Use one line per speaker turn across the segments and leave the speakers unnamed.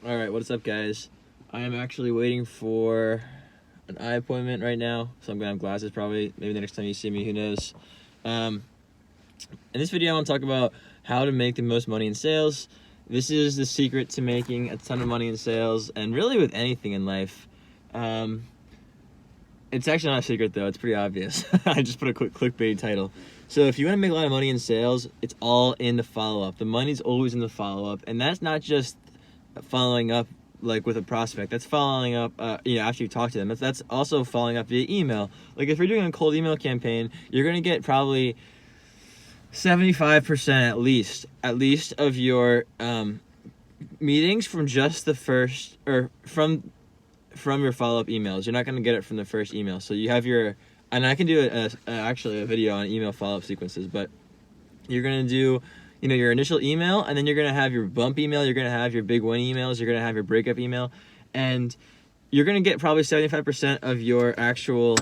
All right, what's up, guys? I am actually waiting for an eye appointment right now, so I'm gonna have glasses probably. Maybe the next time you see me, who knows? In this video, I want to talk about how to make the most money in sales. This is the secret to making a ton of money in sales, and really with anything in life. It's actually not a secret though; it's pretty obvious. I just put a quick clickbait title. So if you want to make a lot of money in sales, it's all in the follow-up. The money's always in the follow-up, and that's not just following up like with a prospect. That's following up after you talk to them. That's also following up via email. Like if you're doing a cold email campaign, you're gonna get probably 75% at least of your meetings from just the first, or from your follow-up emails. You're not gonna get it from the first email. So you have your, and I can do actually a video on email follow-up sequences, but you're gonna do your initial email, and then you're going to have your bump email, you're going to have your big win emails, you're going to have your breakup email, and you're going to get probably 75% of your actual,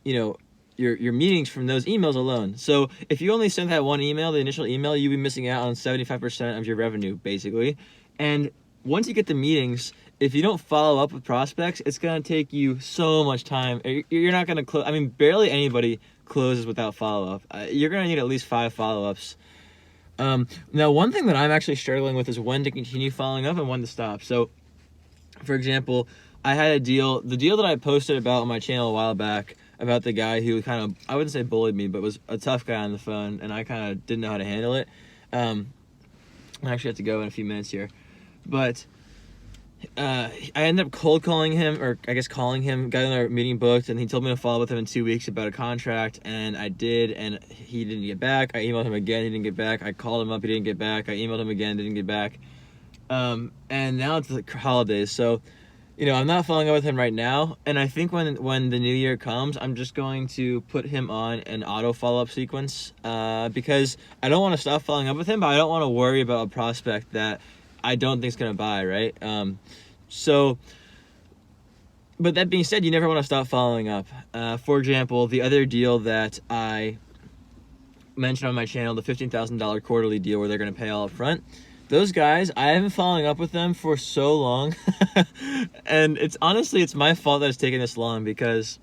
your meetings from those emails alone. So if you only sent that one email, the initial email, you'd be missing out on 75% of your revenue, basically. And once you get the meetings, if you don't follow up with prospects, it's going to take you so much time. You're not going to close. I mean, barely anybody closes without follow-up. You're going to need at least 5 follow-ups. Now, one thing that I'm actually struggling with is when to continue following up and when to stop. So, for example, I had the deal that I posted about on my channel a while back about the guy who kind of, I wouldn't say bullied me, but was a tough guy on the phone, and I kind of didn't know how to handle it. I actually have to go in a few minutes here. But I ended up cold calling him, or I guess calling him, got another meeting booked, and he told me to follow up with him in 2 weeks about a contract, and I did, and he didn't get back. I emailed him again, he didn't get back. I called him up, he didn't get back. I emailed him again, didn't get back. And now it's the holidays, so I'm not following up with him right now, and I think when the new year comes, I'm just going to put him on an auto follow-up sequence, because I don't want to stop following up with him, but I don't want to worry about a prospect that I don't think it's going to buy, right? But that being said, you never want to stop following up. For example, the other deal that I mentioned on my channel, the $15,000 quarterly deal where they're going to pay all up front, those guys, I have been following up with them for so long. And it's my fault that it's taken this long, because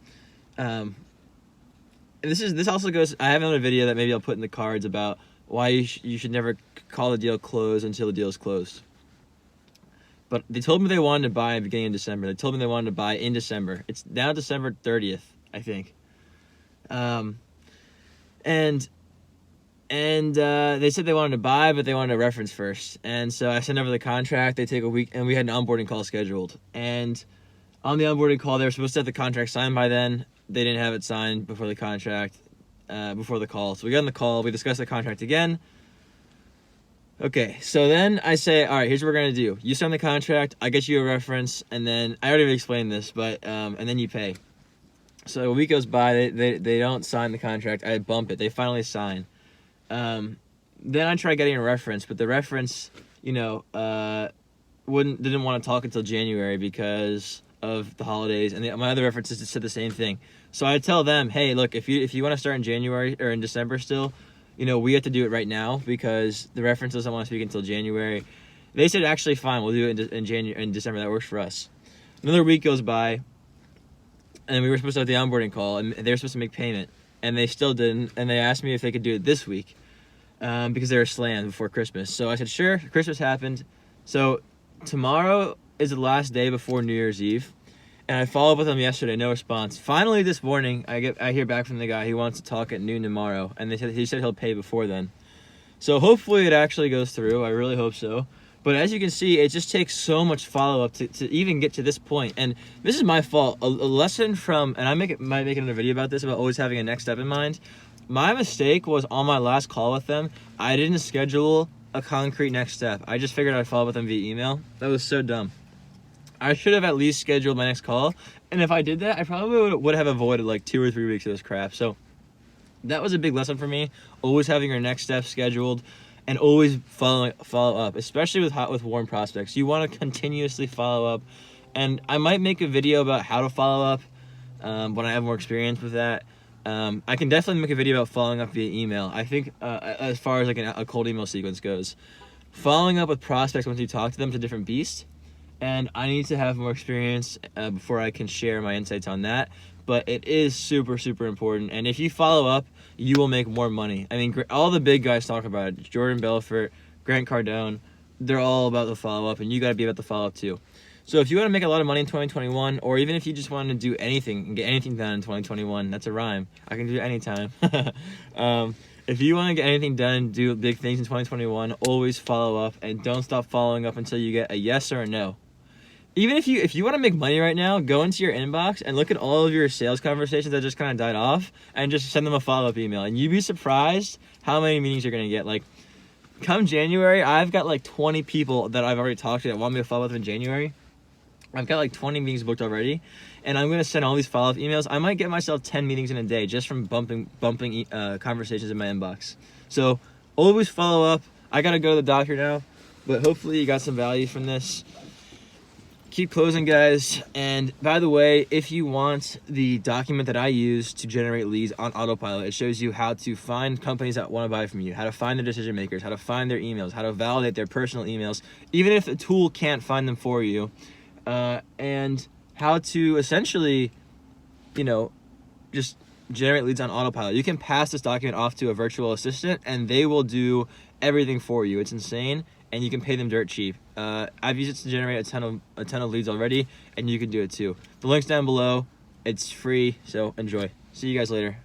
this also goes, I have another video that maybe I'll put in the cards about why you should never call the deal closed until the deal is closed. But they told me they wanted to buy at the beginning of December. They told me they wanted to buy in December. It's now December 30th, I think. And they said they wanted to buy, but they wanted a reference first. And so I sent over the contract. They take a week, and we had an onboarding call scheduled. And on the onboarding call, they were supposed to have the contract signed by then. They didn't have it signed before the call. So we got on the call. We discussed the contract again. Okay, so then I say, all right, here's what we're going to do. You sign the contract, I get you a reference, and then, I already explained this, but, and then you pay. So a week goes by, they don't sign the contract, I bump it, they finally sign. Then I try getting a reference, but the reference, didn't want to talk until January because of the holidays, and my other references said the same thing. So I tell them, hey, look, if you want to start in January, or in December still, we have to do it right now because the reference doesn't want to speak until January. They said, actually, fine, we'll do it in December. That works for us. Another week goes by, and we were supposed to have the onboarding call, and they were supposed to make payment, and they still didn't. And they asked me if they could do it this week because they were slammed before Christmas. So I said, sure. Christmas happened. So tomorrow is the last day before New Year's Eve. And I followed up with him yesterday, no response. Finally, this morning, I hear back from the guy. He wants to talk at noon tomorrow, and he said he'll pay before then. So hopefully it actually goes through. I really hope so. But as you can see, it just takes so much follow-up to even get to this point. And this is my fault. A lesson from, and I might make another video about this, about always having a next step in mind. My mistake was on my last call with them, I didn't schedule a concrete next step. I just figured I'd follow up with them via email. That was so dumb. I should have at least scheduled my next call, and if I did that, I probably would have avoided like 2 or 3 weeks of this crap. So that was a big lesson for me, always having your next step scheduled, and always follow up, especially with warm prospects. You want to continuously follow up, and I might make a video about how to follow up when I have more experience with that. I can definitely make a video about following up via email. I think as far as like a cold email sequence goes. following up with prospects once you talk to them is a different beast. And I need to have more experience before I can share my insights on that. But it is super, super important. And if you follow up, you will make more money. I mean, all the big guys talk about it. Jordan Belfort, Grant Cardone, they're all about the follow-up, and you got to be about the follow-up too. So if you want to make a lot of money in 2021, or even if you just want to do anything and get anything done in 2021, that's a rhyme. I can do it anytime. If you want to get anything done, do big things in 2021, always follow up, and don't stop following up until you get a yes or a no. Even if you want to make money right now, go into your inbox and look at all of your sales conversations that just kind of died off, and just send them a follow-up email. And you'd be surprised how many meetings you're going to get. Like, come January, I've got like 20 people that I've already talked to that want me to follow up in January. I've got like 20 meetings booked already, and I'm going to send all these follow-up emails. I might get myself 10 meetings in a day just from bumping conversations in my inbox. So always follow up. I got to go to the doctor now, but hopefully you got some value from this. Keep closing, guys. And by the way, if you want the document that I use to generate leads on autopilot, it shows you how to find companies that want to buy from you, how to find their decision makers, how to find their emails, how to validate their personal emails, even if the tool can't find them for you. And how to essentially, just generate leads on autopilot. You can pass this document off to a virtual assistant, and they will do everything for you. It's insane, and you can pay them dirt cheap. I've used it to generate a ton of leads already, and you can do it too. The link's down below. It's free, so enjoy. See you guys later.